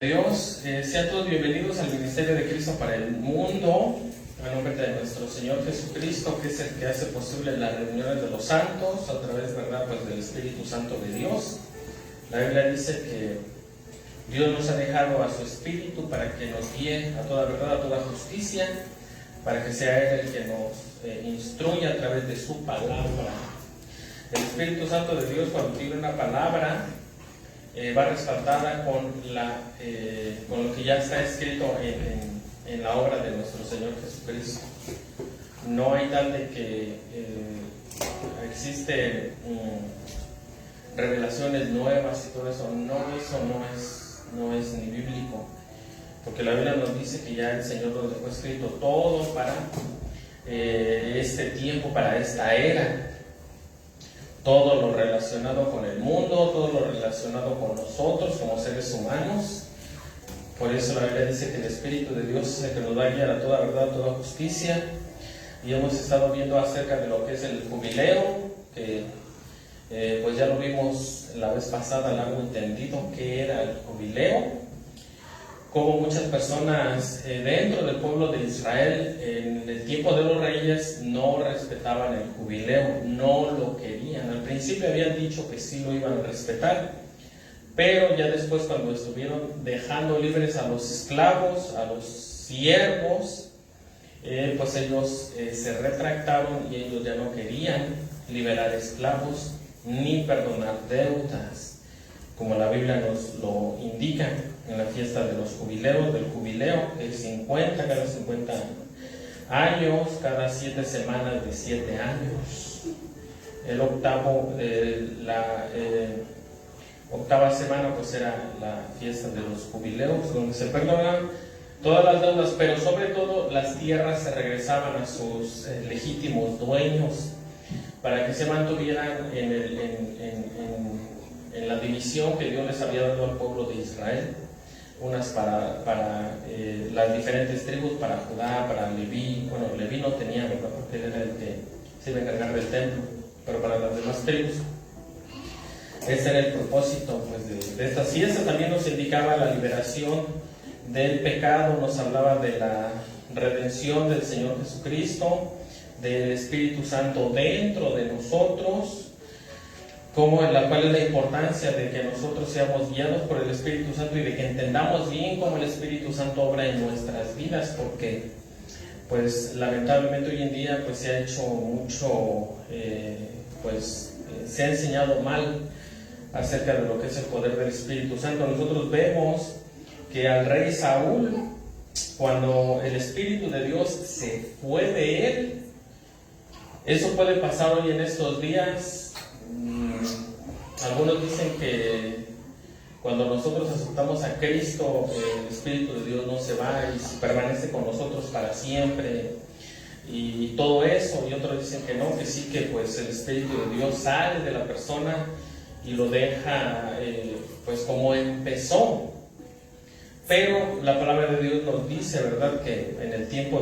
Dios, sean todos bienvenidos al Ministerio de Cristo para el Mundo, a nombre de nuestro Señor Jesucristo, que es el que hace posible las reuniones de los santos a través, ¿verdad?, pues del Espíritu Santo de Dios. La Biblia dice que Dios nos ha dejado a su Espíritu para que nos guíe a toda verdad, a toda justicia, para que sea Él el que nos instruya a través de su palabra. El Espíritu Santo de Dios, cuando tiene una palabra, va respaldada con lo que ya está escrito en la obra de nuestro Señor Jesucristo. No hay tal de que existen revelaciones nuevas y todo eso. Eso no es ni bíblico, porque la Biblia nos dice que ya el Señor nos dejó escrito todo para este tiempo, para esta era. Todo lo relacionado con el mundo, todo lo relacionado con nosotros como seres humanos. Por eso la Biblia dice que el Espíritu de Dios es el que nos va a guiar a toda verdad, a toda justicia. Y hemos estado viendo acerca de lo que es el jubileo, que pues ya lo vimos la vez pasada, largo entendido, qué era el jubileo. Como muchas personas dentro del pueblo de Israel en el tiempo de los reyes no respetaban el jubileo, no lo querían. Al principio habían dicho que sí lo iban a respetar, pero ya después, cuando estuvieron dejando libres a los esclavos, a los siervos, pues ellos se retractaron y ellos ya no querían liberar esclavos ni perdonar deudas, como la Biblia nos lo indica en la fiesta de los jubileos, del jubileo, que es 50, cada 50 años, cada 7 semanas de 7 años. El octavo, la octava semana, pues era la fiesta de los jubileos, donde se perdonan todas las deudas, pero sobre todo las tierras se regresaban a sus legítimos dueños, para que se mantuvieran en la división que Dios les había dado al pueblo de Israel. Unas para las diferentes tribus, para Judá, para Leví. Bueno, Leví no tenía, ¿verdad?, porque él era el que se iba a encargar del templo, pero para las demás tribus. Ese era el propósito, pues, de esta fiesta. También nos indicaba la liberación del pecado, nos hablaba de la redención del Señor Jesucristo, del Espíritu Santo dentro de nosotros, cuál es la importancia de que nosotros seamos guiados por el Espíritu Santo y de que entendamos bien cómo el Espíritu Santo obra en nuestras vidas, porque pues lamentablemente hoy en día pues se ha hecho mucho, se ha enseñado mal acerca de lo que es el poder del Espíritu Santo. Nosotros vemos que al rey Saúl, cuando el Espíritu de Dios se fue de él, eso puede pasar hoy en estos días. Algunos dicen que cuando nosotros aceptamos a Cristo, el Espíritu de Dios no se va y permanece con nosotros para siempre y todo eso, y otros dicen que no, que sí, que pues el Espíritu de Dios sale de la persona y lo deja pues como empezó. Pero la palabra de Dios nos dice, ¿verdad?, que en el tiempo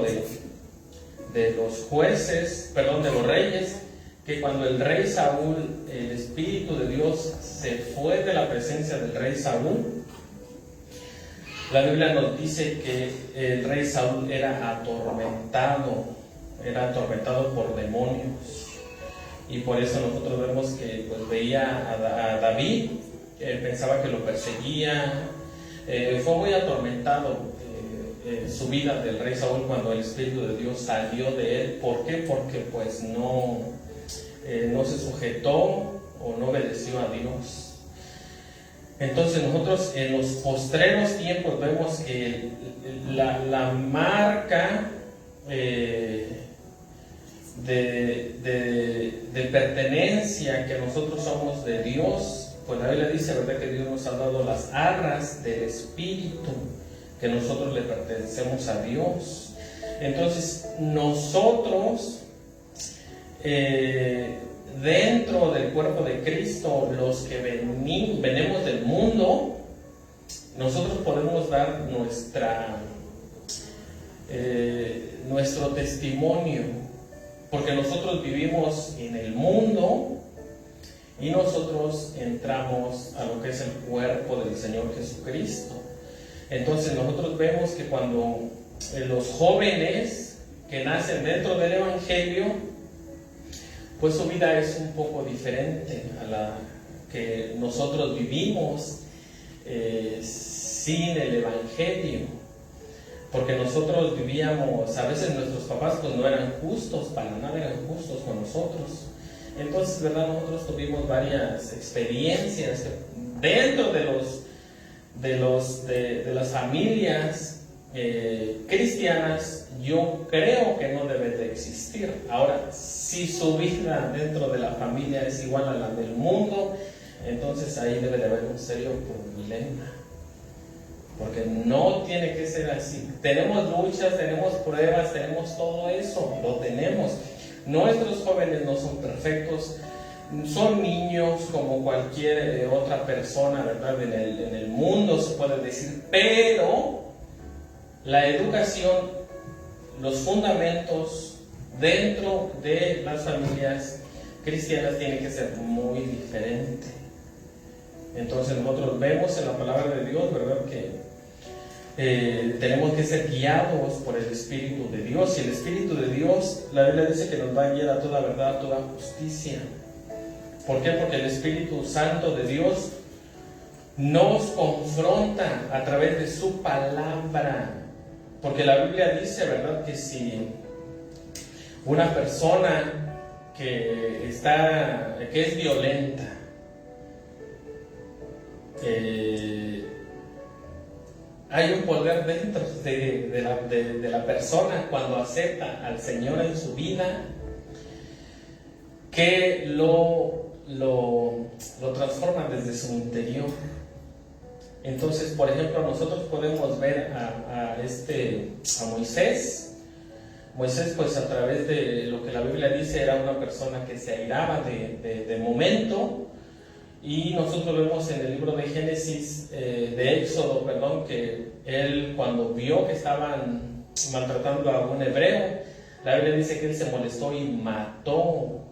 de los jueces, de los reyes, que cuando el rey Saúl, el Espíritu de Dios se fue de la presencia del rey Saúl, la Biblia nos dice que el rey Saúl era atormentado por demonios. Y por eso nosotros vemos que pues veía a David, pensaba que lo perseguía, fue muy atormentado su vida del rey Saúl cuando el Espíritu de Dios salió de él. ¿Por qué? Porque pues no se sujetó o no obedeció a Dios. Entonces nosotros en los postreros tiempos vemos que la marca de pertenencia que nosotros somos de Dios, pues la Biblia dice, ¿verdad?, que Dios nos ha dado las arras del Espíritu, que nosotros le pertenecemos a Dios. Entonces nosotros dentro del cuerpo de Cristo, los que venimos del mundo, nosotros podemos dar nuestro testimonio, porque nosotros vivimos en el mundo y nosotros entramos a lo que es el cuerpo del Señor Jesucristo. Entonces nosotros vemos que cuando los jóvenes que nacen dentro del Evangelio, pues su vida es un poco diferente a la que nosotros vivimos sin el Evangelio, porque nosotros vivíamos, a veces nuestros papás pues no eran justos, para nada eran justos con nosotros. Entonces, ¿verdad? Nosotros tuvimos varias experiencias dentro de las familias cristianas. Yo creo que no debe de existir. Ahora, si su vida dentro de la familia es igual a la del mundo, entonces ahí debe de haber un serio problema, porque no tiene que ser así. Tenemos luchas, tenemos pruebas, tenemos todo eso, lo tenemos. Nuestros jóvenes no son perfectos, son niños como cualquier otra persona, ¿verdad? En el mundo se puede decir, pero la educación, los fundamentos dentro de las familias cristianas tienen que ser muy diferentes. Entonces nosotros vemos en la palabra de Dios, ¿verdad?, que tenemos que ser guiados por el Espíritu de Dios. Y el Espíritu de Dios, la Biblia dice que nos va a guiar a toda verdad, a toda justicia. ¿Por qué? Porque el Espíritu Santo de Dios nos confronta a través de su palabra. Porque la Biblia dice, ¿verdad?, que si una persona que es violenta, hay un poder dentro de la persona cuando acepta al Señor en su vida, que lo transforma desde su interior. Entonces, por ejemplo, nosotros podemos ver a Moisés. Moisés, pues a través de lo que la Biblia dice, era una persona que se airaba de momento. Y nosotros vemos en el libro de Génesis, de Éxodo, perdón, que él, cuando vio que estaban maltratando a un hebreo, la Biblia dice que él se molestó y mató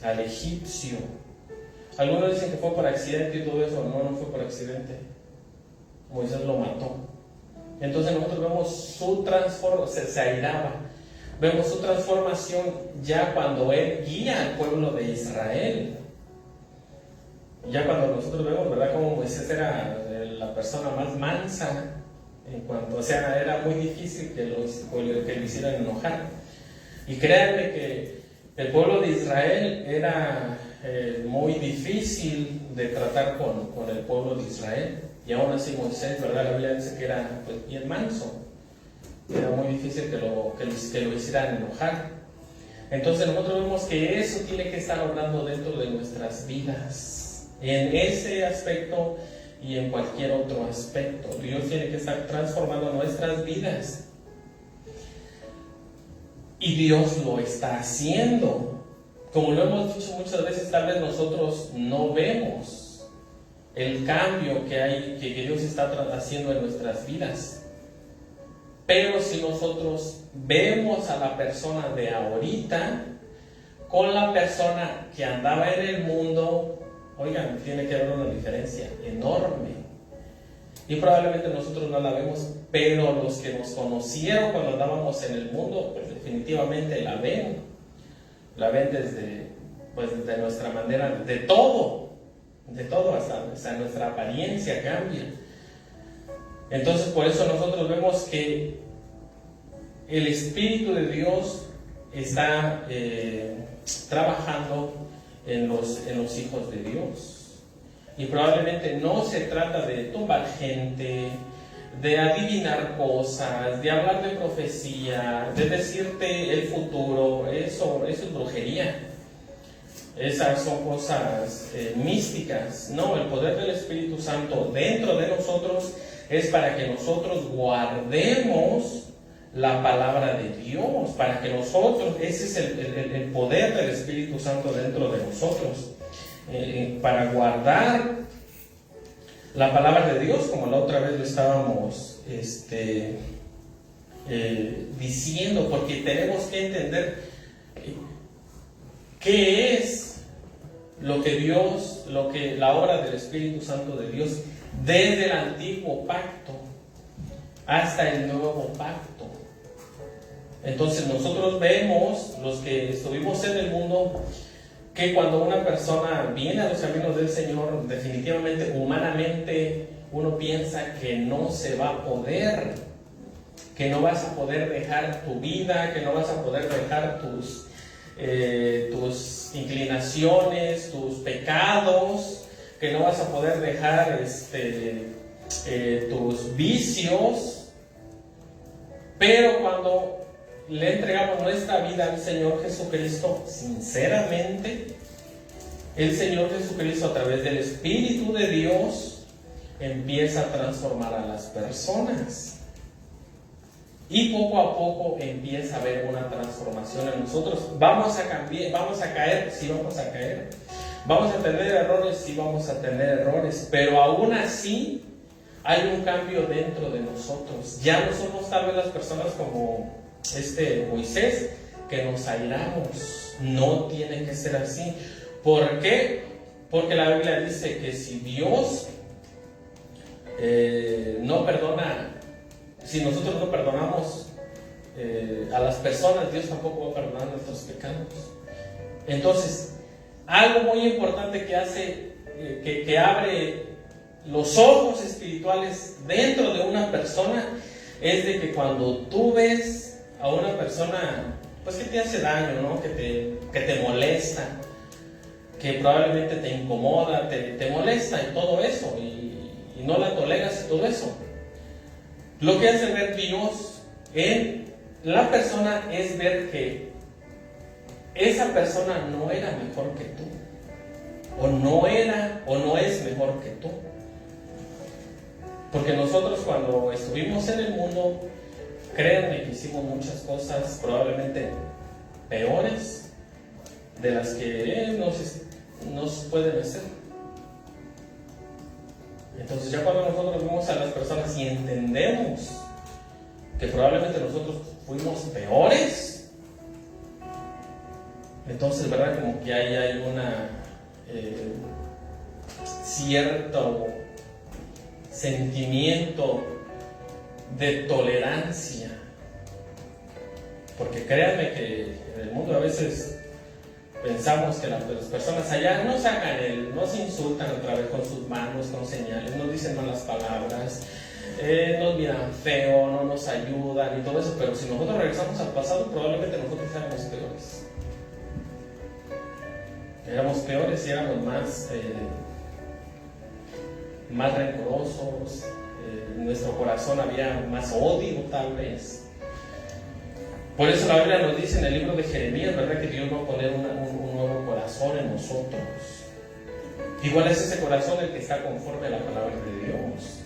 al egipcio. Algunos dicen que fue por accidente y todo eso. No fue por accidente. Moisés lo mató. Entonces nosotros vemos su transformación, se airaba. Vemos su transformación ya cuando él guía al pueblo de Israel. Ya cuando nosotros vemos, ¿verdad?, como Moisés era la persona más mansa, era muy difícil que lo hicieran enojar. Y créanme que el pueblo de Israel era muy difícil de tratar con el pueblo de Israel. Y aún así Moisés, ¿verdad?, la Biblia dice que era pues bien manso. Era muy difícil que lo hicieran enojar. Entonces nosotros vemos que eso tiene que estar obrando dentro de nuestras vidas, en ese aspecto y en cualquier otro aspecto. Dios tiene que estar transformando nuestras vidas, y Dios lo está haciendo. Como lo hemos dicho muchas veces, tal vez nosotros no vemos el cambio que Dios está haciendo en nuestras vidas, pero si nosotros vemos a la persona de ahorita con la persona que andaba en el mundo, oigan, tiene que haber una diferencia enorme. Y probablemente nosotros no la vemos, pero los que nos conocieron cuando andábamos en el mundo, pues definitivamente la ven. La ven desde nuestra manera, de todo, hasta nuestra apariencia cambia. Entonces, por eso nosotros vemos que el Espíritu de Dios está trabajando en los hijos de Dios. Y probablemente no se trata de tumbar gente, de adivinar cosas, de hablar de profecía, de decirte el futuro. Eso es brujería. Esas son cosas místicas. No, el poder del Espíritu Santo dentro de nosotros es para que nosotros guardemos la palabra de Dios, para que nosotros, ese es el poder del Espíritu Santo dentro de nosotros, para guardar la palabra de Dios, como la otra vez lo estábamos diciendo, porque tenemos que entender qué es lo que la obra del Espíritu Santo de Dios desde el antiguo pacto. hasta el nuevo pacto. Entonces nosotros vemos, los que estuvimos en el mundo, que cuando una persona viene a los caminos del Señor, definitivamente, humanamente, uno piensa que no se va a poder, que no vas a poder dejar tu vida, que no vas a poder dejar tus inclinaciones, tus pecados, que no vas a poder dejar tus vicios. Pero cuando le entregamos nuestra vida al Señor Jesucristo, sinceramente, el Señor Jesucristo, a través del Espíritu de Dios, empieza a transformar a las personas. Y poco a poco empieza a haber una transformación en nosotros. Vamos a cambiar, vamos a caer, sí vamos a caer. Vamos a tener errores, sí vamos a tener errores. Pero aún así hay un cambio dentro de nosotros. Ya no somos tal vez las personas como Moisés, que nos airamos. No tiene que ser así. ¿Por qué? Porque la Biblia dice que si Dios no perdona, si nosotros no perdonamos a las personas, Dios tampoco va a perdonar nuestros pecados. Entonces, algo muy importante que hace, que abre los ojos espirituales dentro de una persona, es de que cuando tú ves a una persona, pues que te hace daño, ¿no? que te molesta, que probablemente te incomoda, te molesta y todo eso, y no la toleras y todo eso. Lo que hace ver Dios en la persona es ver que esa persona no era mejor que tú, o no es mejor que tú. Porque nosotros, cuando estuvimos en el mundo, créanme que hicimos muchas cosas probablemente peores de las que nos pueden hacer. Entonces, ya cuando nosotros vemos a las personas y entendemos que probablemente nosotros fuimos peores, entonces, ¿verdad? Como que ahí hay una cierto sentimiento de tolerancia. Porque créanme que en el mundo a veces pensamos que las personas allá no se insultan otra vez con sus manos, con señales, nos dicen malas palabras, nos miran feo, no nos ayudan y todo eso. Pero si nosotros regresamos al pasado, probablemente nosotros éramos peores. Éramos peores y éramos más rencorosos. En nuestro corazón había más odio, tal vez. Por eso la Biblia nos dice en el libro de Jeremías, ¿verdad?, que Dios va a poner un nuevo corazón en nosotros. Igual es ese corazón el que está conforme a la palabra de Dios.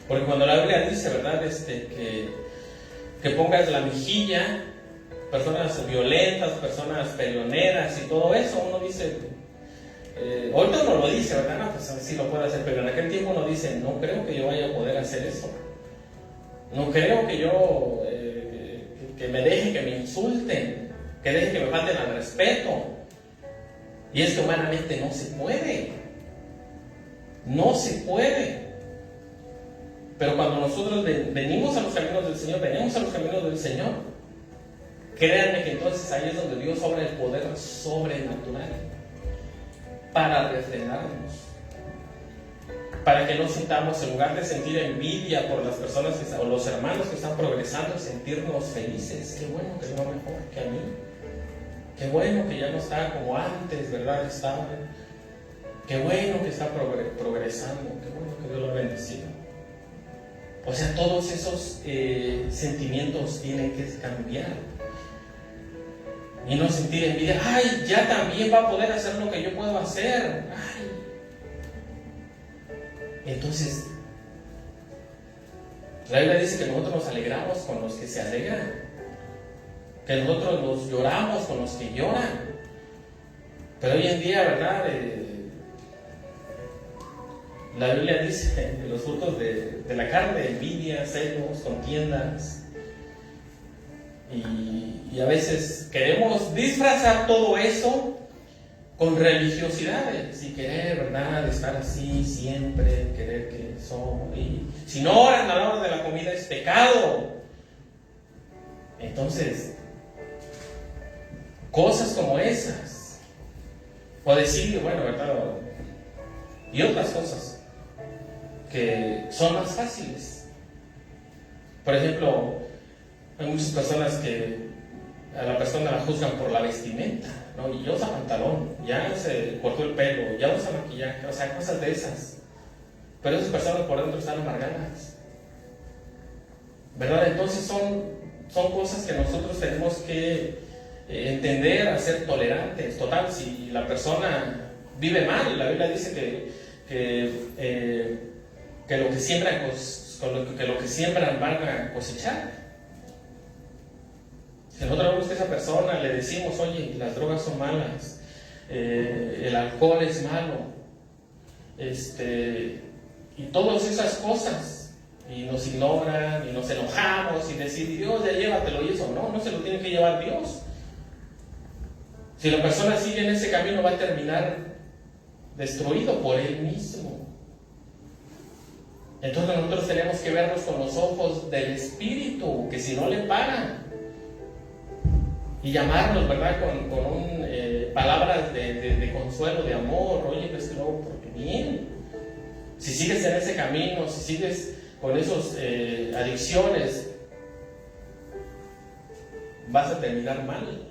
Porque cuando la Biblia dice, ¿verdad?, que pongas la mejilla, personas violentas, personas peleoneras y todo eso, uno dice, ahorita uno lo dice, ¿verdad? No, pues sí lo puede hacer, pero en aquel tiempo uno dice, no creo que yo vaya a poder hacer eso. No creo que yo, que me deje que me insulten, que deje que me falten al respeto. Y es que humanamente no se puede. No se puede. Pero cuando nosotros venimos a los caminos del Señor, créanme que entonces ahí es donde Dios obra el poder sobrenatural para refrenarnos, para que no sintamos, en lugar de sentir envidia por las personas o los hermanos que están progresando, sentirnos felices. Qué bueno que es lo mejor que a mí, qué bueno que ya no está como antes, ¿verdad? Estaba, qué bueno que está progresando, qué bueno que Dios lo ha bendecido. O sea, todos esos sentimientos tienen que cambiar. Y no sentir envidia, ay, ya también va a poder hacer lo que yo puedo hacer. Ay. Entonces, la Biblia dice que nosotros nos alegramos con los que se alegran, que nosotros nos lloramos con los que lloran. Pero hoy en día, ¿verdad? La Biblia dice que los frutos de la carne, envidia, celos, contiendas. Y a veces queremos disfrazar todo eso con religiosidades y querer, ¿verdad?, estar así siempre, querer que somos. Y si no oran a la hora de la comida es pecado. Entonces, cosas como esas, o decir, bueno, ¿verdad?, y otras cosas que son más fáciles. Por ejemplo, hay muchas personas que a la persona la juzgan por la vestimenta, ¿no? Y ya usa pantalón, ya se cortó el pelo, ya usa maquillaje, o sea, cosas de esas. Pero esas personas por dentro están amargadas, ¿verdad? Entonces son cosas que nosotros tenemos que entender, a ser tolerantes. Total, si la persona vive mal, la Biblia dice que lo que siembran, que lo que siembran van a cosechar. Si nosotros vemos que esa persona le decimos, oye, las drogas son malas, el alcohol es malo, y todas esas cosas, y nos ignoran, y nos enojamos, y decir, Dios, ya llévatelo, y eso, no se lo tiene que llevar Dios. Si la persona sigue en ese camino, va a terminar destruido por él mismo. Entonces nosotros tenemos que vernos con los ojos del Espíritu, que si no le paran, y llamarnos, ¿verdad?, con palabras de consuelo, de amor. Oye, pues que lo hago por tu bien. Si sigues en ese camino, si sigues con esas adicciones, vas a terminar mal.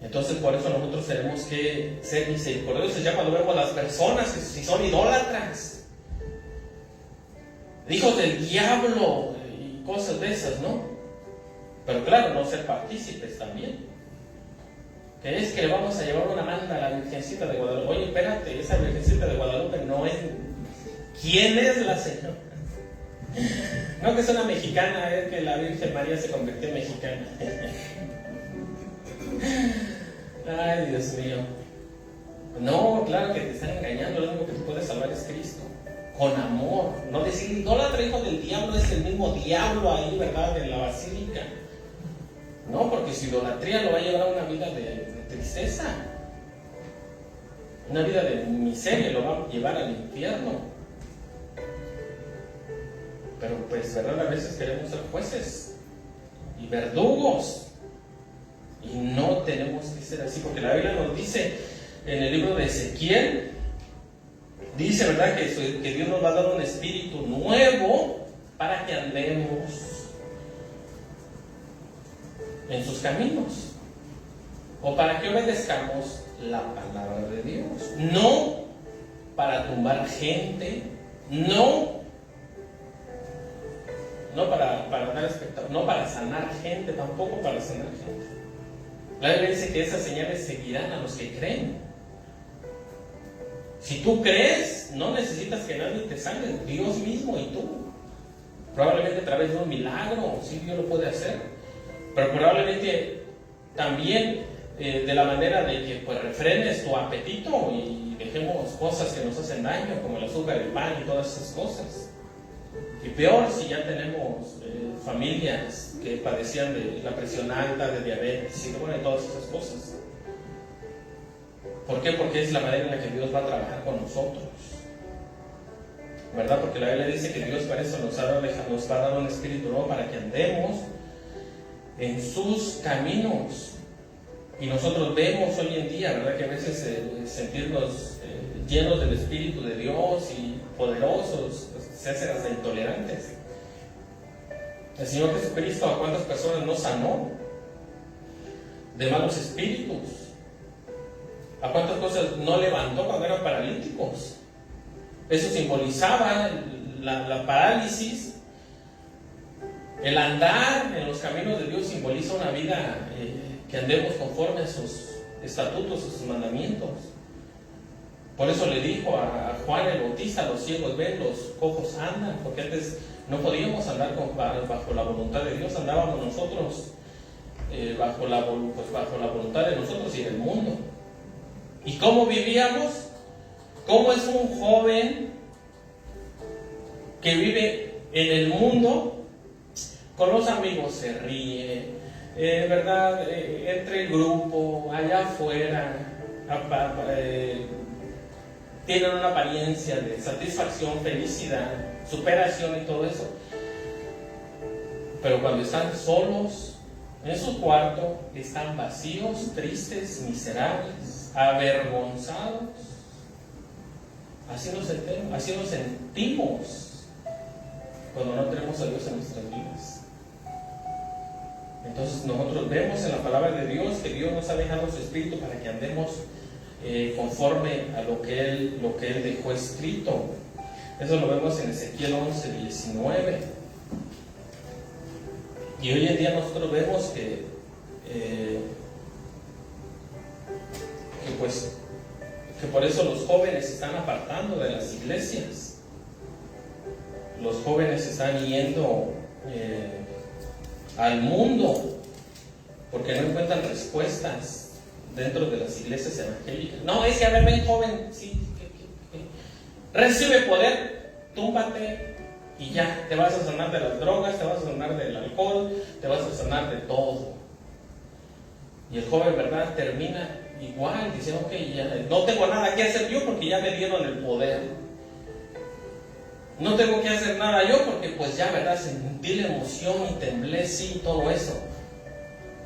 Entonces, por eso nosotros tenemos que ser misericordiosos. Ya cuando vemos a las personas que si son idólatras, hijos del diablo y cosas de esas, ¿no? Pero claro, no ser partícipes también. Que es que le vamos a llevar una manda a la Virgencita de Guadalupe. Oye, espérate, esa Virgencita de Guadalupe no es... ¿Quién es la señora? No, que es una mexicana, es que la Virgen María se convirtió en mexicana. Ay, Dios mío. No, claro que te están engañando. Lo único que te puede salvar es Cristo. Con amor. No decir, idólatra, hijo del diablo, es el mismo diablo ahí, ¿verdad?, en la basílica. No, porque su idolatría lo va a llevar a una vida de tristeza, una vida de miseria, lo va a llevar al infierno. Pero pues, ¿verdad?, a veces queremos ser jueces y verdugos, y no tenemos que ser así, porque la Biblia nos dice en el libro de Ezequiel, dice, ¿verdad?, que Dios nos va a dar un espíritu nuevo para que andemos en sus caminos, o para que obedezcamos la palabra de Dios, no para tumbar gente, no para dar espectáculo, no para sanar gente, tampoco para sanar gente. La Biblia dice que esas señales seguirán a los que creen. Si tú crees, no necesitas que nadie te sane, Dios mismo y tú. Probablemente a través de un milagro, sí, Dios lo puede hacer. Pero probablemente también de la manera de que pues refrenes tu apetito y dejemos cosas que nos hacen daño, como el azúcar, el pan y todas esas cosas. Y peor si ya tenemos familias que padecían de la presión alta, de diabetes y bueno, de todas esas cosas. ¿Por qué? Porque es la manera en la que Dios va a trabajar con nosotros, ¿verdad? Porque la Biblia dice que Dios para eso nos va a dar un espíritu nuevo para que andemos en sus caminos. Y nosotros vemos hoy en día, ¿verdad?, que a veces sentirnos llenos del Espíritu de Dios y poderosos, pues, se hacen hasta intolerantes. El Señor Jesucristo, ¿a cuántas personas no sanó de malos espíritus? ¿A cuántas cosas no levantó cuando eran paralíticos? Eso simbolizaba la parálisis. El andar en los caminos de Dios simboliza una vida que andemos conforme a sus estatutos, a sus mandamientos. Por eso le dijo a Juan el Bautista, los ciegos ven, los cojos andan, porque antes no podíamos andar bajo la voluntad de Dios, andábamos nosotros bajo la voluntad de nosotros y del mundo. ¿Y cómo vivíamos? ¿Cómo es un joven que vive en el mundo? Con los amigos se ríe, ¿verdad? Entre el grupo, allá afuera, tienen una apariencia de satisfacción, felicidad, superación y todo eso. Pero cuando están solos en su cuarto, están vacíos, tristes, miserables, avergonzados. Así nos sentimos cuando no tenemos a Dios en nuestras vidas. Entonces nosotros vemos en la palabra de Dios que Dios nos ha dejado su Espíritu para que andemos conforme a lo que Él dejó escrito. Eso lo vemos en Ezequiel 11:19. Y hoy en día nosotros vemos que por eso los jóvenes se están apartando de las iglesias. Los jóvenes están yendo al mundo porque no encuentran respuestas dentro de las iglesias evangélicas. No, es que a ver, ven joven, sí, recibe poder, túmbate y ya, te vas a sanar de las drogas, te vas a sanar del alcohol, te vas a sanar de todo. Y el joven, ¿verdad?, termina igual, diciendo, ok, ya no tengo nada que hacer yo porque ya me dieron el poder. No tengo que hacer nada yo porque pues ya, ¿verdad?, sentí la emoción y temblé, sí, todo eso.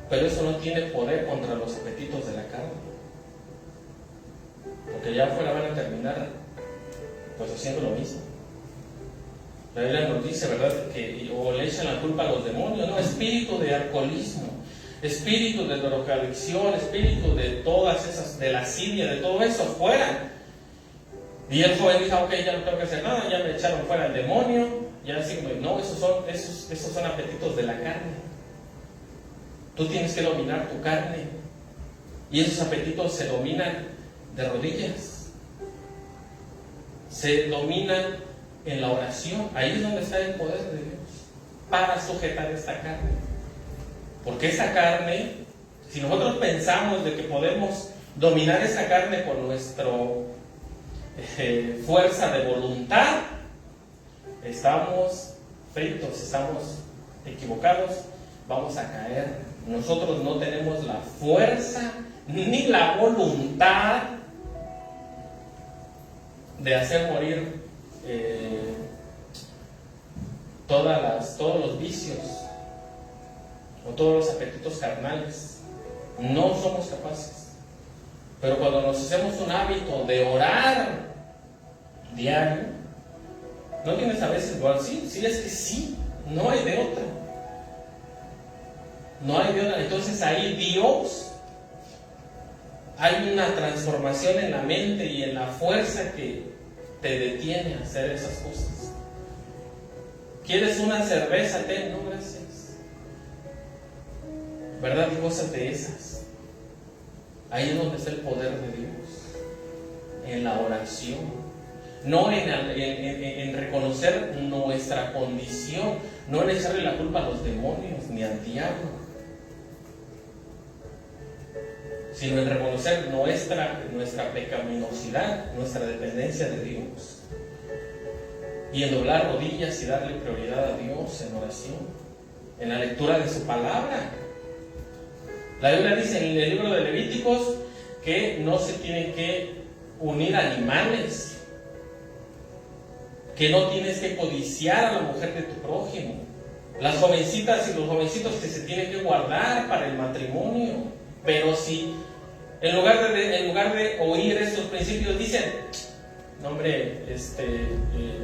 Pero eso no tiene poder contra los apetitos de la carne. Porque ya afuera van a terminar pues haciendo lo mismo. La Biblia nos dice, ¿verdad?, que o le echan la culpa a los demonios, no, espíritu de alcoholismo, espíritu de drogadicción, espíritu de todas esas, de lascivia, de todo eso, fuera. Y el joven dijo, ok, ya no tengo que hacer nada, ya me echaron fuera el demonio, ya así como, no, esos son apetitos de la carne. Tú tienes que dominar tu carne. Y esos apetitos se dominan de rodillas. Se dominan en la oración. Ahí es donde está el poder de Dios para sujetar esta carne. Porque esa carne, si nosotros pensamos de que podemos dominar esa carne con nuestra fuerza de voluntad, estamos fritos, estamos equivocados, vamos a caer. Nosotros no tenemos la fuerza ni la voluntad de hacer morir todos los vicios o todos los apetitos carnales. No somos capaces. Pero cuando nos hacemos un hábito de orar diario, no tienes a veces, bueno, sí, es que sí, no hay de otra. No hay de otra. Entonces ahí Dios, hay una transformación en la mente y en la fuerza que te detiene a hacer esas cosas. ¿Quieres una cerveza? Ten, no, gracias. ¿Verdad? Cosas de esas. Ahí es donde está el poder de Dios. En la oración. No en reconocer nuestra condición. No en echarle la culpa a los demonios ni al diablo. Sino en reconocer nuestra pecaminosidad, nuestra dependencia de Dios. Y en doblar rodillas y darle prioridad a Dios en oración, en la lectura de su palabra. La Biblia dice en el libro de Levíticos que no se tienen que unir animales, que no tienes que codiciar a la mujer de tu prójimo, las jovencitas y los jovencitos que se tienen que guardar para el matrimonio. Pero si en lugar de oír estos principios dicen, no hombre,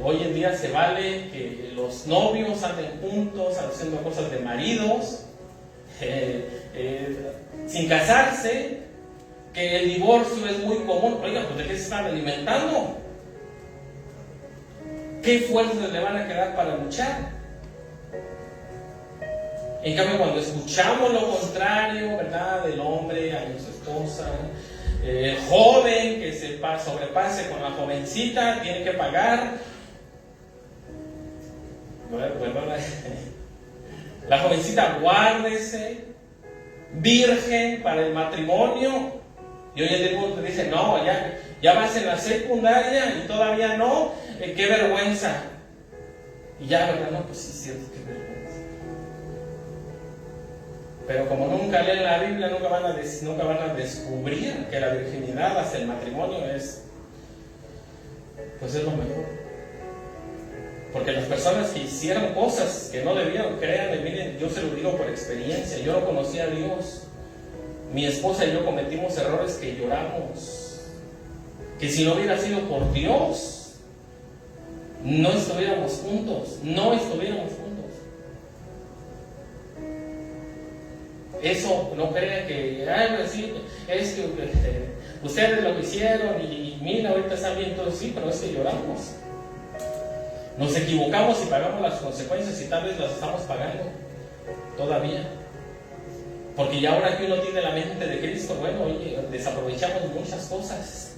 hoy en día se vale que los novios anden juntos haciendo cosas de maridos, sin casarse, que el divorcio es muy común. Oiga, pues ¿de qué se están alimentando? ¿Qué fuerzas le van a quedar para luchar? En cambio, cuando escuchamos lo contrario, ¿verdad?, del hombre a su esposa, el joven que se sobrepase con la jovencita, tiene que pagar. Bueno, la jovencita, guárdese, virgen para el matrimonio. Y hoy en día te dicen, no, ya vas en la secundaria y todavía no, qué vergüenza. Y ya, ¿verdad? No, pues sí es cierto, qué vergüenza. Pero como nunca leen la Biblia, nunca van a descubrir que la virginidad hasta el matrimonio es lo mejor. Porque las personas que hicieron cosas que no debieron, créanme, miren, yo se lo digo por experiencia, yo no conocía a Dios. Mi esposa y yo cometimos errores que lloramos. Que si no hubiera sido por Dios, no estuviéramos juntos. Eso no crean que, es que ustedes lo que hicieron y mira, ahorita están bien todos, sí, pero es que lloramos. Nos equivocamos y pagamos las consecuencias y tal vez las estamos pagando todavía. Porque ya ahora que uno tiene la mente de Cristo, bueno, oye, desaprovechamos muchas cosas.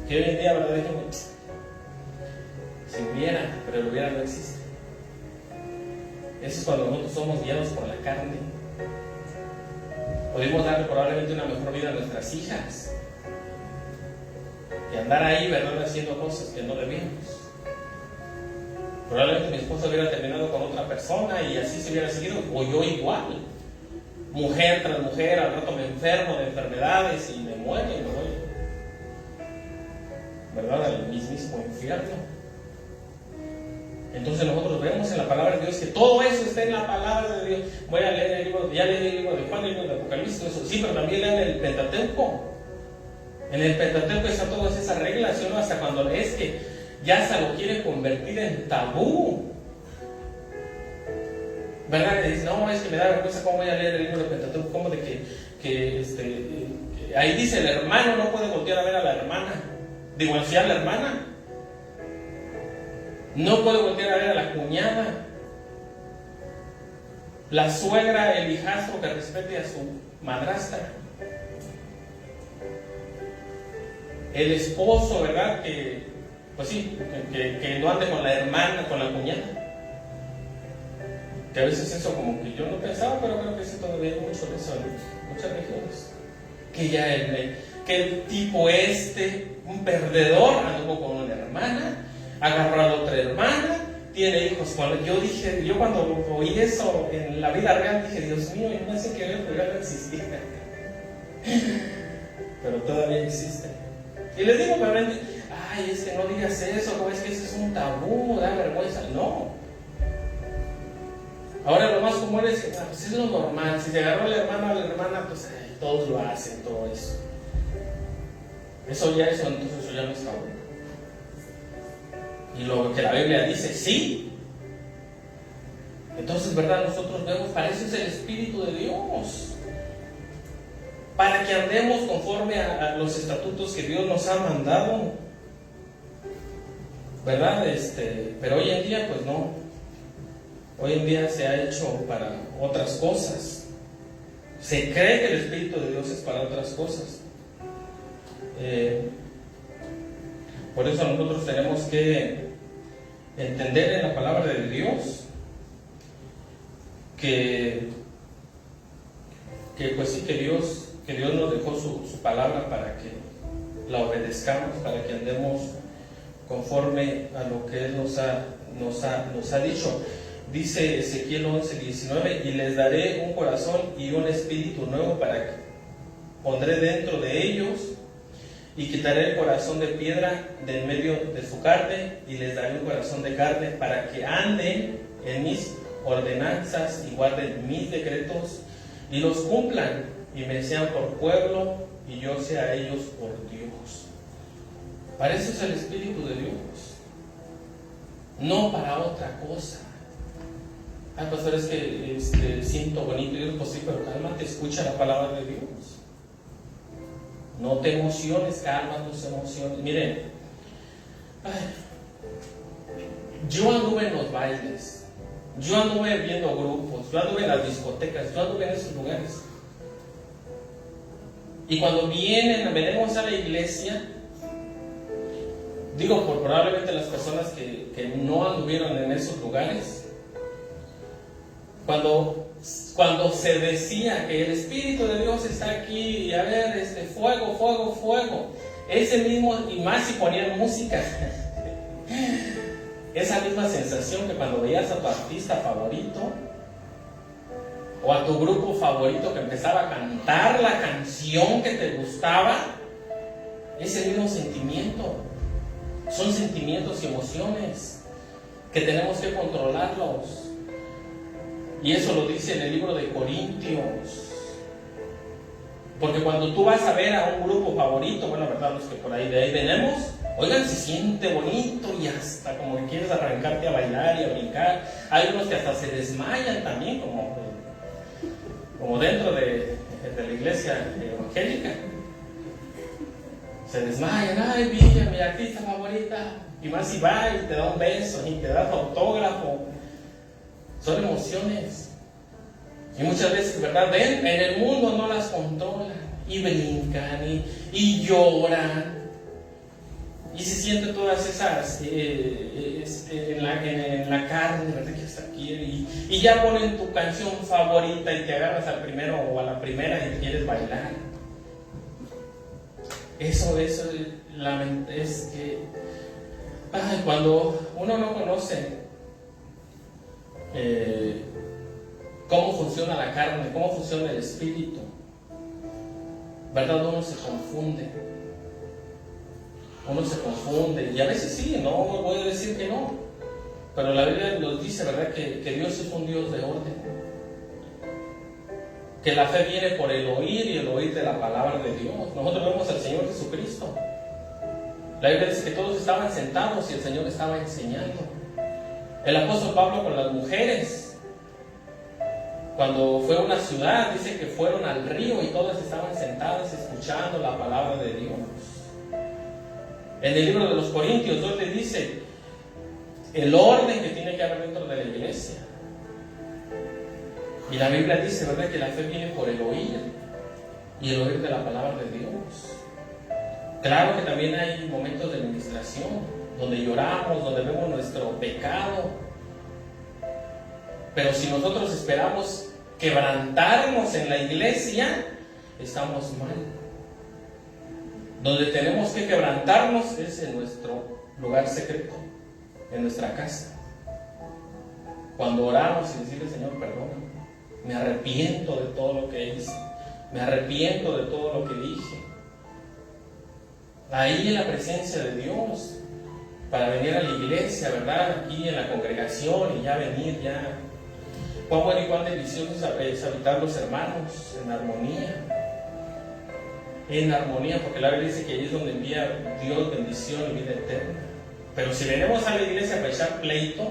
Que hoy en día, ¿verdad? Si hubiera, pero el hubiera no existe. Eso es cuando nosotros somos guiados por la carne. Podemos darle probablemente una mejor vida a nuestras hijas. Y andar ahí, ¿verdad? Haciendo cosas que no debíamos. Probablemente mi esposa hubiera terminado con otra persona y así se hubiera seguido, o yo igual. Mujer tras mujer, al rato me enfermo de enfermedades y me muero y me voy, ¿verdad?, al mismísimo infierno. Entonces nosotros vemos en la palabra de Dios que todo eso está en la palabra de Dios. Voy a leer el libro, ya leí el libro de Juan, el libro de Apocalipsis, eso sí, pero también lean el Pentateuco. En el Pentateuco están todas esas reglas, ¿sí o no? Hasta cuando es que ya se lo quiere convertir en tabú, ¿verdad? Que dice, no, es que me da vergüenza, ¿cómo voy a leer el libro de Pentateuco? ¿Cómo de que ahí dice el hermano no puede voltear a ver a la hermana? Digo, si a la hermana no puede voltear a ver a la cuñada, la suegra, el hijastro que respete a su madrastra, el esposo, ¿verdad? Que pues sí, que no ande con la hermana, con la cuñada. Que a veces eso como que yo no pensaba, pero creo que eso todavía hay mucho de eso en muchas regiones. Que ya que el tipo un perdedor, anduvo con una hermana, agarró a otra hermana, tiene hijos. Yo cuando oí eso en la vida real dije, Dios mío, yo no sé qué no existía. Pero todavía existe. Y les digo, realmente, ay, es que no digas eso, ¿cómo es que eso es un tabú, da vergüenza? No. Ahora lo más común es, pues es lo normal, si se agarró la hermana, pues todos lo hacen, todo eso. Entonces eso ya no es tabú. Y lo que la Biblia dice, sí. Entonces, ¿verdad? Nosotros vemos, para eso es el Espíritu de Dios. Para que andemos conforme a los estatutos que Dios nos ha mandado, ¿verdad? Pero hoy en día, pues no. Hoy en día se ha hecho para otras cosas. Se cree que el Espíritu de Dios es para otras cosas. Por eso nosotros tenemos que entender en la palabra de Dios que pues sí, que Dios nos dejó su palabra para que la obedezcamos, para que andemos conforme a lo que Él nos ha dicho. Dice Ezequiel 11:19, y les daré un corazón y un espíritu nuevo para que pondré dentro de ellos, y quitaré el corazón de piedra del medio de su carne, y les daré un corazón de carne para que anden en mis ordenanzas y guarden mis decretos y los cumplan, y me sean por pueblo y yo sea a ellos por Dios. Para eso es el Espíritu de Dios, no para otra cosa. Ay, pastor, es que siento bonito, y pues sí, pero cálmate, escucha la palabra de Dios. No te emociones, calma tus emociones. Miren, yo anduve en los bailes, yo anduve viendo grupos, yo anduve en las discotecas, yo anduve en esos lugares. Y cuando venimos a la iglesia, digo, por probablemente las personas que no anduvieron en esos lugares, cuando se decía que el Espíritu de Dios está aquí, y a ver, fuego, fuego, fuego, ese mismo, y más si ponían música, esa misma sensación que cuando veías a tu artista favorito, o a tu grupo favorito que empezaba a cantar la canción que te gustaba, es el mismo sentimiento. Son sentimientos y emociones que tenemos que controlarlos. Y eso lo dice en el libro de Corintios. Porque cuando tú vas a ver a un grupo favorito, bueno, verdad, los que por ahí de ahí venimos, oigan, se siente bonito y hasta como que quieres arrancarte a bailar y a brincar. Hay unos que hasta se desmayan también, como dentro de la iglesia evangélica. Se desmayan, ay, mira, mi artista favorita. Y más si va y te da un beso y te da tu autógrafo. Son emociones. Y muchas veces, ¿verdad? Ven, en el mundo no las controlan. Y brincan y lloran. Y se sienten todas esas en la carne, ¿verdad? Que hasta quiere. Y ya ponen tu canción favorita y te agarras al primero o a la primera y quieres bailar. Eso es que cuando uno no conoce cómo funciona la carne, cómo funciona el espíritu, ¿verdad? Uno se confunde. Y a veces sí, no voy a decir que no, pero la Biblia nos dice, ¿verdad? Que Dios es un Dios de orden, que la fe viene por el oír y el oír de la palabra de Dios. Nosotros vemos al Señor Jesucristo. La Biblia dice que todos estaban sentados y el Señor estaba enseñando. El apóstol Pablo con las mujeres, cuando fue a una ciudad, dice que fueron al río y todas estaban sentadas escuchando la palabra de Dios. En el libro de los Corintios, Dios le dice el orden que tiene que haber dentro de la iglesia. Y la Biblia dice, ¿verdad?, que la fe viene por el oír y el oír de la palabra de Dios. Claro que también hay momentos de administración, donde lloramos, donde vemos nuestro pecado. Pero si nosotros esperamos quebrantarnos en la iglesia, estamos mal. Donde tenemos que quebrantarnos es en nuestro lugar secreto, en nuestra casa. Cuando oramos y decirle, Señor, perdóname. Me arrepiento de todo lo que hice. Me arrepiento de todo lo que dije. Ahí en la presencia de Dios, para venir a la iglesia, ¿verdad? Aquí en la congregación y ya venir, ya. Cuán bueno y cuán delicioso es habitar los hermanos en armonía. En armonía, porque la Biblia dice que ahí es donde envía Dios bendición y vida eterna. Pero si venimos a la iglesia para echar pleito,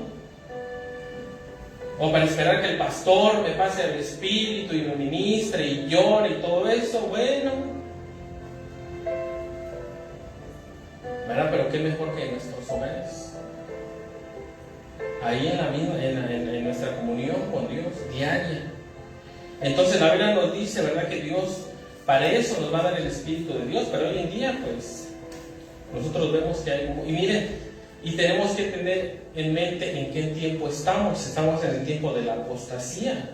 o para esperar que el pastor me pase el espíritu y me ministre y llore y todo eso, bueno, ¿verdad? Pero qué mejor que en nuestros hogares, ahí en nuestra comunión con Dios diaria. Entonces la Biblia nos dice, ¿verdad?, que Dios para eso nos va a dar el Espíritu de Dios, pero hoy en día pues nosotros vemos que hay, y miren, y tenemos que tener en mente en qué tiempo estamos. Estamos en el tiempo de la apostasía.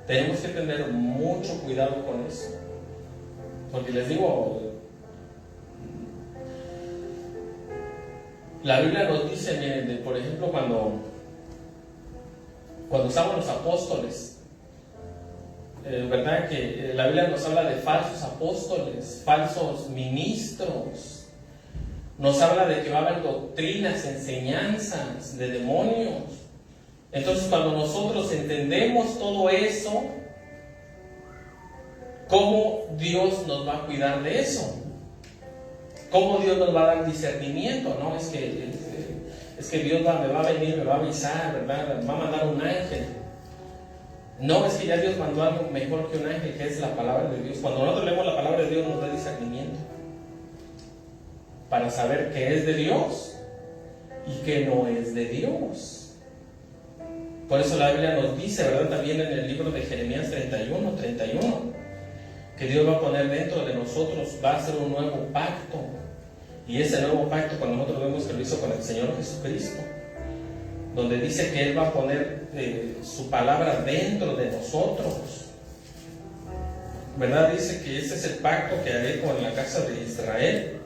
Tenemos que tener mucho cuidado con eso, porque les digo, la Biblia nos dice, miren, por ejemplo, cuando estaban los apóstoles, ¿verdad? Que la Biblia nos habla de falsos apóstoles, falsos ministros. Nos habla de que va a haber doctrinas, enseñanzas de demonios. Entonces, cuando nosotros entendemos todo eso, ¿cómo Dios nos va a cuidar de eso? ¿Cómo Dios nos va a dar discernimiento? No, es que Dios me va a venir, me va a avisar, ¿verdad? Va a mandar un ángel. No, es que ya Dios mandó algo mejor que un ángel, que es la palabra de Dios. Cuando nosotros leemos la palabra de Dios, nos da discernimiento para saber qué es de Dios y qué no es de Dios. Por eso la Biblia nos dice, ¿verdad?, también en el libro de Jeremías 31, que Dios va a poner dentro de nosotros, va a hacer un nuevo pacto. Y ese nuevo pacto, cuando nosotros vemos que lo hizo con el Señor Jesucristo, donde dice que Él va a poner su palabra dentro de nosotros, ¿verdad? Dice que ese es el pacto que haré con la casa de Israel.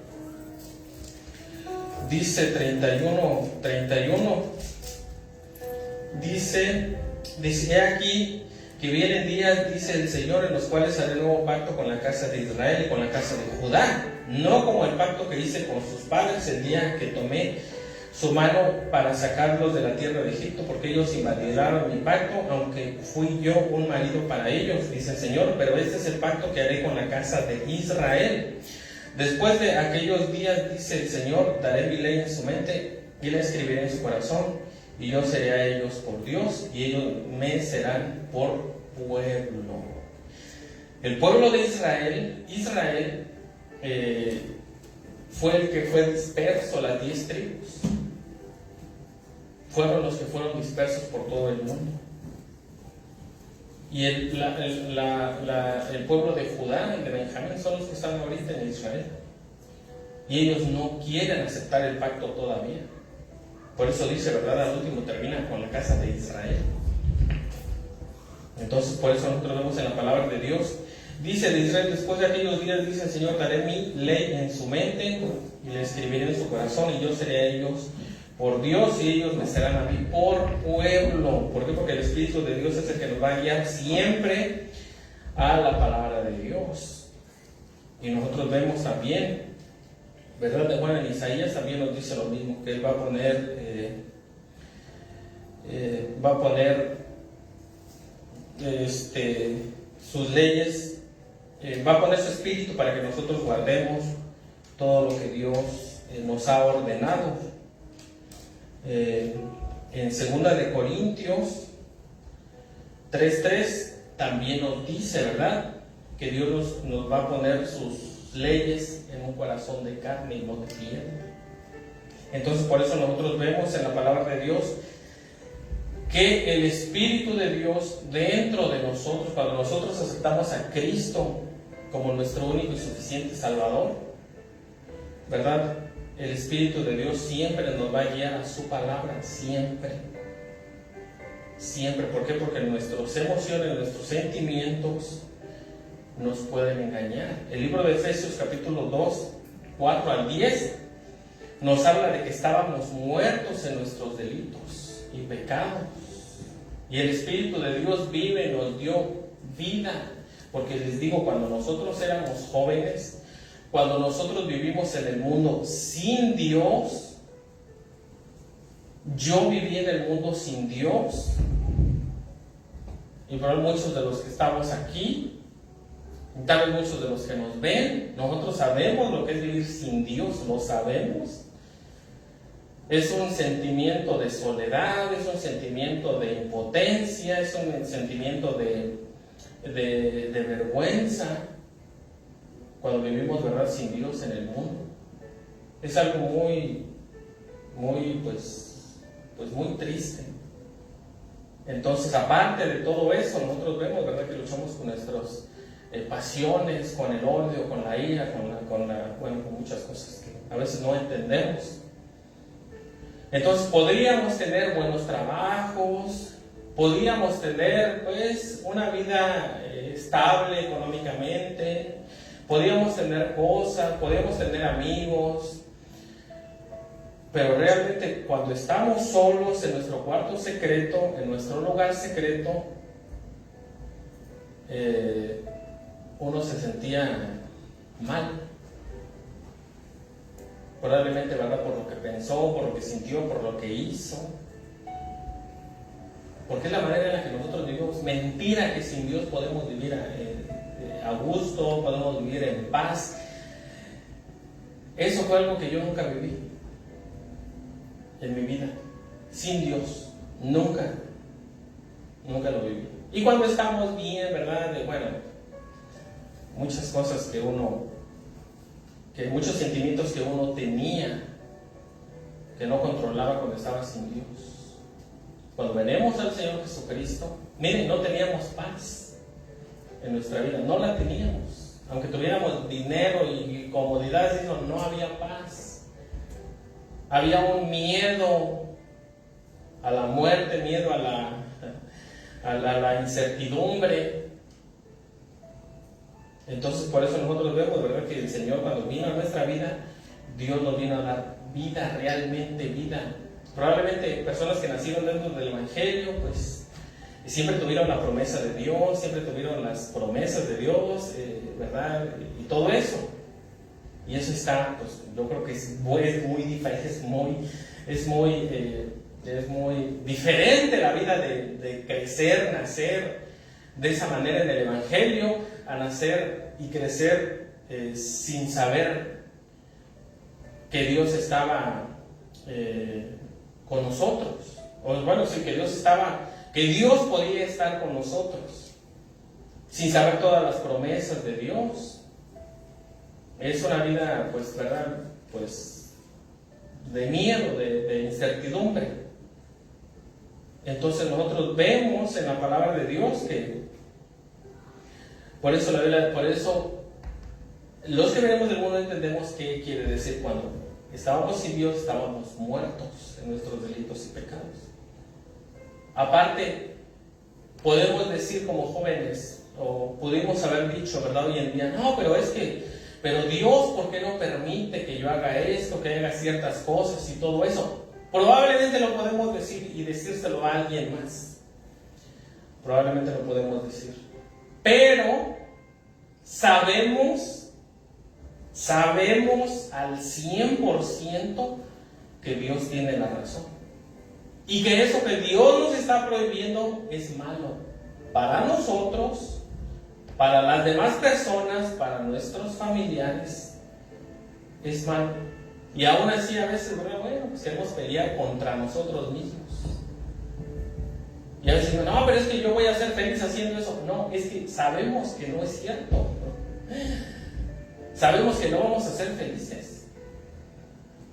Dice 31, dice, he aquí que vienen días, dice el Señor, en los cuales haré nuevo pacto con la casa de Israel y con la casa de Judá, no como el pacto que hice con sus padres el día que tomé su mano para sacarlos de la tierra de Egipto, porque ellos invalidaron mi pacto, aunque fui yo un marido para ellos, dice el Señor, pero este es el pacto que haré con la casa de Israel. Después de aquellos días, dice el Señor, daré mi ley en su mente y la escribiré en su corazón, y yo seré a ellos por Dios, y ellos me serán por pueblo. El pueblo de Israel, fue el que fue disperso, las 10 tribus. Fueron los que fueron dispersos por todo el mundo. Y el pueblo de Judá y de Benjamín son los que están ahorita en Israel. Y ellos no quieren aceptar el pacto todavía. Por eso dice, ¿verdad? Al último termina con la casa de Israel. Entonces, por eso nosotros vemos en la palabra de Dios. Dice de Israel, después de aquellos días, dice el Señor, daré mi ley en su mente y la escribiré en su corazón, y yo seré a ellos por Dios, y ellos me serán a mí por pueblo. ¿Por qué? Porque el Espíritu de Dios es el que nos va a guiar siempre a la palabra de Dios. Y nosotros vemos también, ¿verdad? Bueno, en Isaías también nos dice lo mismo, que Él va a poner sus leyes, va a poner su espíritu para que nosotros guardemos todo lo que Dios nos ha ordenado. En 2 de Corintios 3:3 también nos dice, ¿verdad?, que Dios nos va a poner sus leyes en un corazón de carne y no de piedra. Entonces, por eso nosotros vemos en la palabra de Dios que el Espíritu de Dios dentro de nosotros, cuando nosotros aceptamos a Cristo como nuestro único y suficiente Salvador, ¿verdad?, el Espíritu de Dios siempre nos va a guiar a su palabra, siempre. Siempre. ¿Por qué? Porque nuestras emociones, nuestros sentimientos nos pueden engañar. El libro de Efesios capítulo 2, 4 al 10 nos habla de que estábamos muertos en nuestros delitos y pecados, y el Espíritu de Dios vive y nos dio vida. Porque les digo, cuando nosotros éramos jóvenes, cuando nosotros vivimos en el mundo sin Dios, yo viví en el mundo sin Dios, y por muchos de los que estamos aquí, tal vez muchos de los que nos ven, nosotros sabemos lo que es vivir sin Dios, lo sabemos. Es un sentimiento de soledad, es un sentimiento de impotencia, es un sentimiento de vergüenza cuando vivimos, ¿verdad?, sin Dios en el mundo. Es algo muy triste. Entonces, aparte de todo eso, nosotros vemos, ¿verdad?, que luchamos con nuestras pasiones, con el odio, con la ira, con muchas cosas que a veces no entendemos. Entonces, podríamos tener buenos trabajos, podríamos tener, pues, una vida estable económicamente, podríamos tener cosas, podríamos tener amigos, pero realmente cuando estamos solos en nuestro cuarto secreto, en nuestro lugar secreto, uno se sentía mal. Probablemente, ¿verdad?, por lo que pensó, por lo que sintió, por lo que hizo. Porque es la manera en la que nosotros vivimos. Mentira que sin Dios podemos vivir a gusto, podemos vivir en paz. Eso fue algo que yo nunca viví en mi vida. Sin Dios, nunca lo viví. Y cuando estamos bien, ¿verdad?, muchas cosas muchos sentimientos que uno tenía, que no controlaba cuando estaba sin Dios. Cuando venimos al Señor Jesucristo, miren, no teníamos paz en nuestra vida, no la teníamos. Aunque tuviéramos dinero y comodidades, no había paz. Había un miedo a la muerte, miedo a la incertidumbre. Entonces, por eso nosotros vemos, ¿verdad?, que el Señor, cuando vino a nuestra vida, Dios nos vino a dar vida, realmente vida. Probablemente personas que nacieron dentro del Evangelio, pues siempre tuvieron la promesa de Dios, siempre tuvieron las promesas de Dios, ¿verdad? Y todo eso. Y eso está, pues yo creo que es muy diferente, es muy diferente la vida de crecer, nacer de esa manera en el Evangelio, a nacer y crecer sin saber que Dios estaba con nosotros. O bueno, sí, que Dios podía estar con nosotros, sin saber todas las promesas de Dios. Es una vida, pues, ¿verdad? Pues, de miedo, de incertidumbre. Entonces nosotros vemos en la palabra de Dios que, por eso los que venimos del mundo entendemos qué quiere decir cuando estábamos sin Dios, estábamos muertos en nuestros delitos y pecados. Aparte, podemos decir como jóvenes, o pudimos haber dicho, ¿verdad? Hoy en día, no, pero Dios, ¿por qué no permite que yo haga esto, que haga ciertas cosas y todo eso? Probablemente lo podemos decir y decírselo a alguien más. Probablemente lo podemos decir. Pero sabemos al 100% que Dios tiene la razón. Y que eso que Dios nos está prohibiendo es malo para nosotros, para las demás personas, para nuestros familiares. Es malo. Y aún así a veces, bueno, pues queremos pelear contra nosotros mismos. Y a veces dicen, no, pero es que yo voy a ser feliz haciendo eso. No, es que sabemos que no es cierto, ¿no? Sabemos que no vamos a ser felices.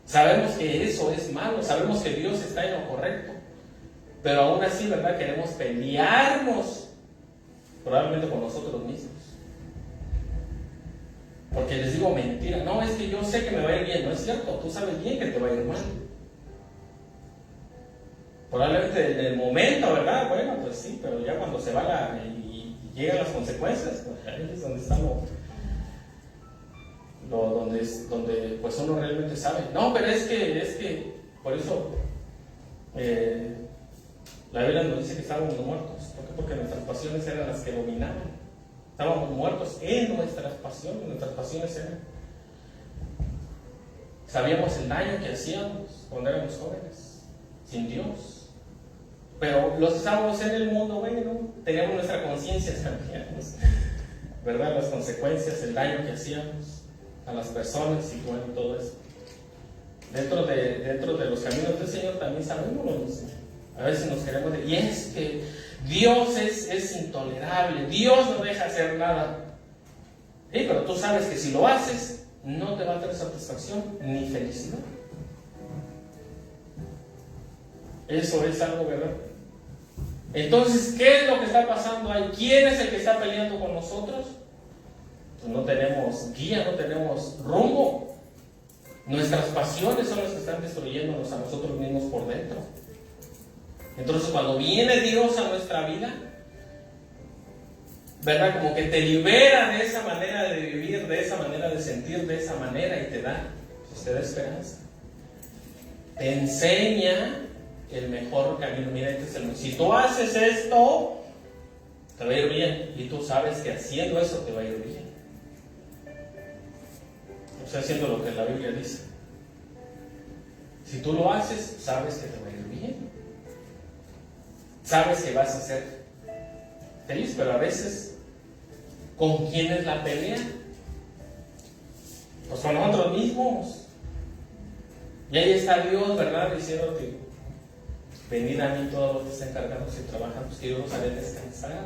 Sabemos que eso es malo. Sabemos que Dios está en lo correcto. Pero aún así, ¿verdad? Queremos pelearnos probablemente con nosotros mismos. Porque les digo mentira. No, es que yo sé que me va a ir bien. No es cierto. Tú sabes bien que te va a ir mal. Probablemente en el momento, ¿verdad? Bueno, pues sí, pero ya cuando se va y llegan las consecuencias, pues ahí es donde está donde pues uno realmente sabe. No, pero es que por eso la Biblia nos dice que estábamos muertos. ¿Por qué? Porque nuestras pasiones eran las que dominaban. Estábamos muertos en nuestras pasiones eran. Sabíamos el daño que hacíamos cuando éramos jóvenes, sin Dios. Pero los que estábamos en el mundo, bueno, teníamos nuestra conciencia, sabíamos, ¿verdad? Las consecuencias, el daño que hacíamos a las personas y bueno, todo eso. Dentro de los caminos del Señor también sabemos lo mismo. A veces nos queremos decir, y es que Dios es intolerable, Dios no deja hacer nada. Sí, pero tú sabes que si lo haces, no te va a traer satisfacción ni felicidad. Eso es algo, ¿verdad? Entonces, ¿qué es lo que está pasando ahí? ¿Quién es el que está peleando con nosotros? Pues no tenemos guía, no tenemos rumbo. Nuestras pasiones son las que están destruyéndonos a nosotros mismos por dentro. Entonces, cuando viene Dios a nuestra vida, ¿verdad? Como que te libera de esa manera de vivir, de esa manera de sentir, de esa manera y te da esperanza. Te enseña el mejor camino. Mira, si tú haces esto, te va a ir bien. Y tú sabes que haciendo eso te va a ir bien. O sea, haciendo lo que la Biblia dice. Si tú lo haces, sabes que te va a ir bien. Sabes que vas a ser feliz, pero a veces, ¿con quién es la pelea? Pues con nosotros mismos. Y ahí está Dios, ¿verdad? Diciéndote, venid a mí todos los que están cargados y trabajan, pues que yo los haré descansar.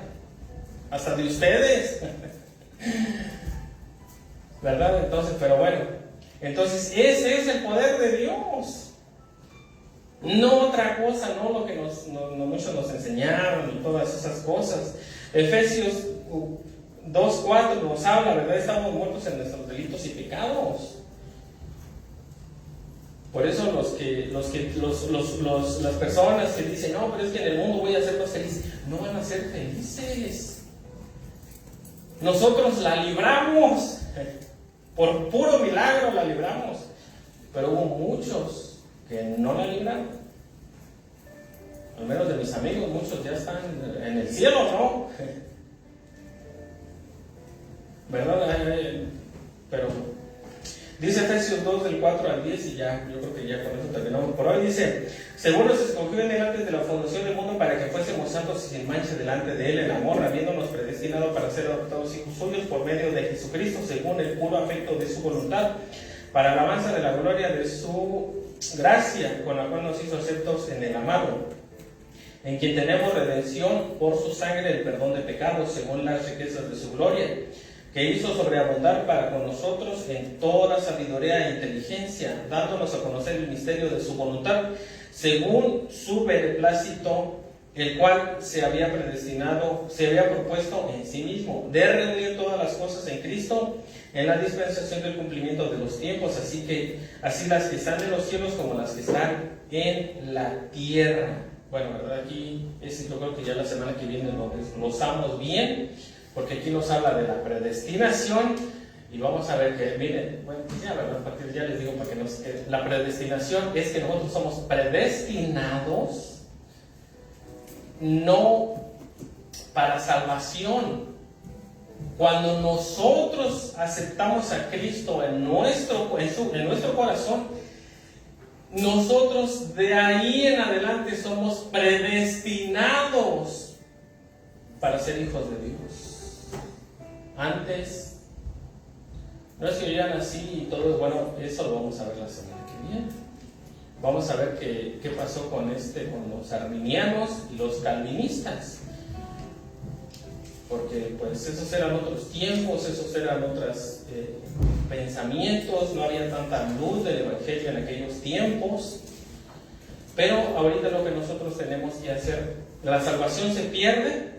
Hasta de ustedes. ¿Verdad? Entonces, pero bueno. Entonces, ese es el poder de Dios. No otra cosa, no lo que muchos nos enseñaron y todas esas cosas. Efesios 2:4 nos habla, ¿verdad? Estamos muertos en nuestros delitos y pecados. Por eso las personas que dicen, no, pero es que en el mundo voy a ser más feliz, no van a ser felices. Nosotros la libramos, por puro milagro la libramos, pero hubo muchos que no la libraron. al menos de mis amigos, muchos ya están en el cielo, ¿no? ¿Verdad? Pero dice Efesios 2 del 4 al 10 y ya, yo creo que ya con eso terminamos por hoy. Dice: según nos escogió en él antes de la fundación del mundo para que fuésemos santos y sin mancha delante de él en amor, habiéndonos predestinado para ser adoptados hijos suyos por medio de Jesucristo, según el puro afecto de su voluntad, para alabanza de la gloria de su gracia, con la cual nos hizo aceptos en el amado, en quien tenemos redención por su sangre, el perdón de pecados, según las riquezas de su gloria, que hizo sobreabundar para con nosotros en toda sabiduría e inteligencia, dándonos a conocer el misterio de su voluntad, según su beneplácito, el cual se había predestinado, se había propuesto en sí mismo, de reunir todas las cosas en Cristo, en la dispensación del cumplimiento de los tiempos, así las que están en los cielos como las que están en la tierra. Bueno, ¿verdad? Aquí yo creo que ya la semana que viene lo desglosamos bien, porque aquí nos habla de la predestinación, y vamos a ver que, miren, bueno, ya, ¿verdad? A partir de ya les digo para que nos quede. La predestinación es que nosotros somos predestinados, no para salvación. Cuando nosotros aceptamos a Cristo en nuestro corazón, nosotros de ahí en adelante somos predestinados para ser hijos de Dios. Antes, no es que yo ya nací y todo es bueno, eso lo vamos a ver la semana que viene. Vamos a ver qué pasó con los arminianos y los calvinistas. Porque pues esos eran otros tiempos, esos eran otros pensamientos, no había tanta luz del evangelio en aquellos tiempos. Pero ahorita lo que nosotros tenemos que hacer, la salvación se pierde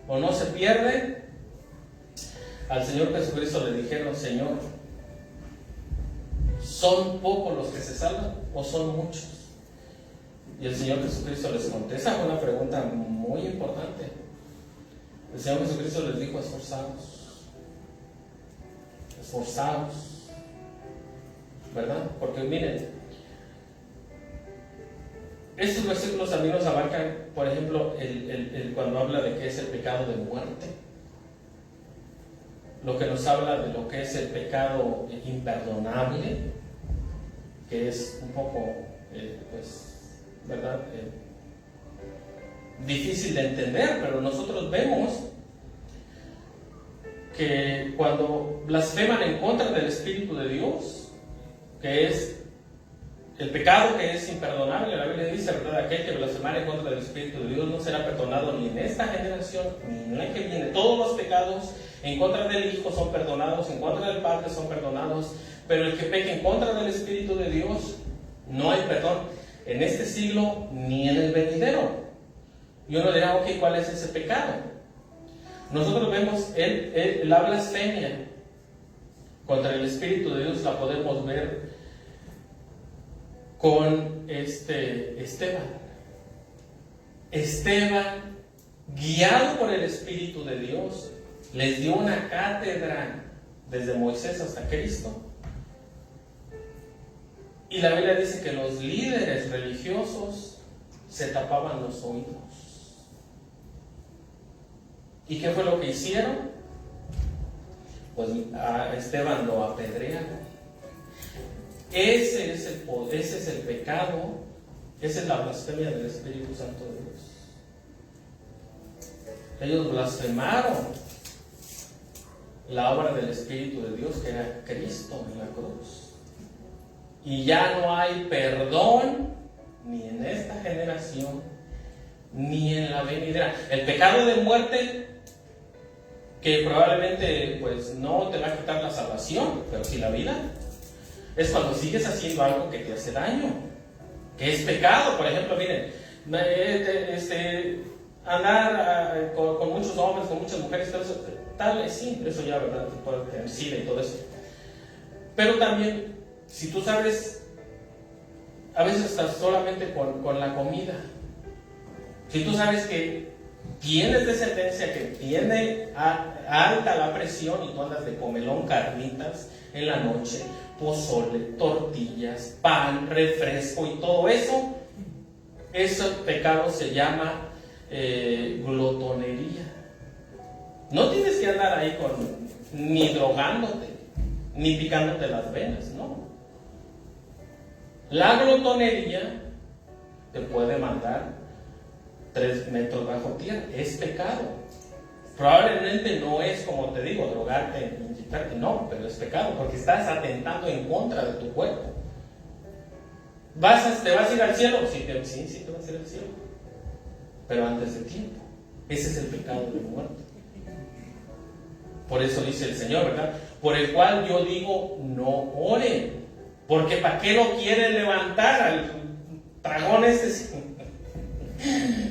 o no se pierde. Al Señor Jesucristo le dijeron: Señor, ¿son pocos los que se salvan o son muchos? Y el Señor Jesucristo les contesta una pregunta muy importante. El Señor Jesucristo les dijo: esforzados, ¿verdad? Porque miren, estos versículos a mí nos abarcan, por ejemplo, cuando habla de qué es el pecado de muerte, lo que nos habla de lo que es el pecado imperdonable, que es un poco, pues, ¿verdad? Difícil de entender, pero nosotros vemos que cuando blasfeman en contra del Espíritu de Dios, que es el pecado que es imperdonable, la Biblia dice, ¿verdad? Aquel que blasfemare en contra del Espíritu de Dios no será perdonado ni en esta generación ni en la que viene. Todos los pecados en contra del Hijo son perdonados, en contra del Padre son perdonados, pero el que peque en contra del Espíritu de Dios, no hay perdón en este siglo ni en el venidero. Y uno dirá: ok, ¿cuál es ese pecado? Nosotros vemos la blasfemia contra el Espíritu de Dios, la podemos ver con Esteban. Esteban, guiado por el Espíritu de Dios, les dio una cátedra desde Moisés hasta Cristo. Y la Biblia dice que los líderes religiosos se tapaban los oídos. ¿Y qué fue lo que hicieron? Pues a Esteban lo apedrearon. Ese es el pecado, esa es la blasfemia del Espíritu Santo de Dios. Ellos blasfemaron la obra del Espíritu de Dios, que era Cristo en la cruz. Y ya no hay perdón ni en esta generación ni en la venidera. El pecado de muerte, que probablemente pues no te va a quitar la salvación, pero sí la vida, es cuando sigues haciendo algo que te hace daño, que es pecado. Por ejemplo, miren, andar con muchos hombres, con muchas mujeres, tal vez sí, eso ya, ¿verdad? Te puede tener sida y todo eso. Pero también, si tú sabes, a veces estás solamente con la comida. Si tú sabes que tienes descendencia que tiene alta la presión y tú andas de comelón, carnitas en la noche, pozole, tortillas, pan, refresco y todo eso, ese pecado se llama glotonería. No tienes que andar ahí ni drogándote, ni picándote las venas, no. La glotonería te puede mandar 3 metros bajo tierra, es pecado. Probablemente no es, como te digo, drogarte, inyectarte, no, pero es pecado, porque estás atentando en contra de tu cuerpo. ¿Te vas a ir al cielo? Sí, te vas a ir al cielo, pero antes de tiempo. Ese es el pecado de muerte. Por eso dice el Señor, ¿verdad? Por el cual yo digo, no oren, porque ¿para qué lo quieren levantar al dragón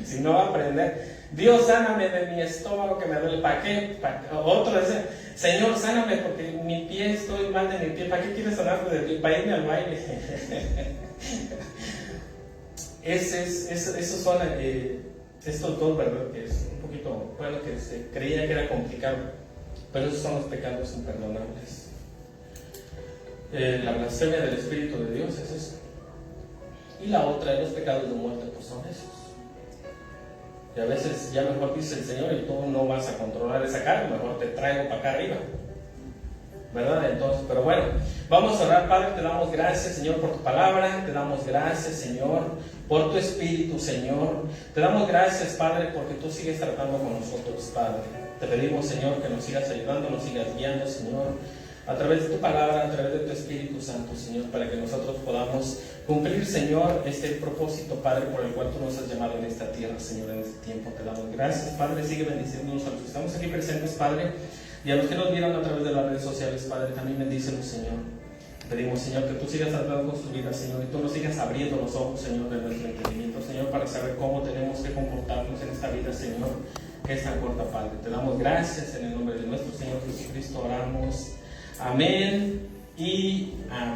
si no va a aprender? Dios, sáname de mi estómago que me duele. ¿Para qué? Otro dice, Señor, sáname porque mi pie, estoy mal de mi pie. ¿Para qué quieres sanarme de pie? Para irme al baile. Esos son estos dos, ¿verdad? Que es un poquito, bueno, que se creía que era complicado, pero esos son los pecados imperdonables. La blasfemia del Espíritu de Dios es eso. Y la otra de los pecados de muerte, pues son esos. Y a veces ya mejor dice el Señor, y tú no vas a controlar esa carne, mejor te traigo para acá arriba, ¿verdad? Entonces, pero bueno, vamos a orar. Padre, te damos gracias, Señor, por tu palabra. Te damos gracias, Señor, por tu Espíritu, Señor. Te damos gracias, Padre, porque tú sigues tratando con nosotros, Padre. Te pedimos, Señor, que nos sigas ayudando, nos sigas guiando, Señor, a través de tu palabra, a través de tu Espíritu Santo, Señor, para que nosotros podamos cumplir, Señor, este propósito, Padre, por el cual tú nos has llamado en esta tierra, Señor, en este tiempo. Te damos gracias, Padre. Sigue bendiciéndonos a los que estamos aquí presentes, Padre, y a los que nos vieron a través de las redes sociales, Padre, también bendícelos, Señor. Pedimos, Señor, que tú sigas tratando con sus vidas, Señor, y tú nos sigas abriendo los ojos, Señor, de nuestro entendimiento, Señor, para saber cómo tenemos que comportarnos en esta vida, Señor, que es tan corta, Padre. Te damos gracias en el nombre de nuestro Señor Jesucristo, oramos. Amén y amén.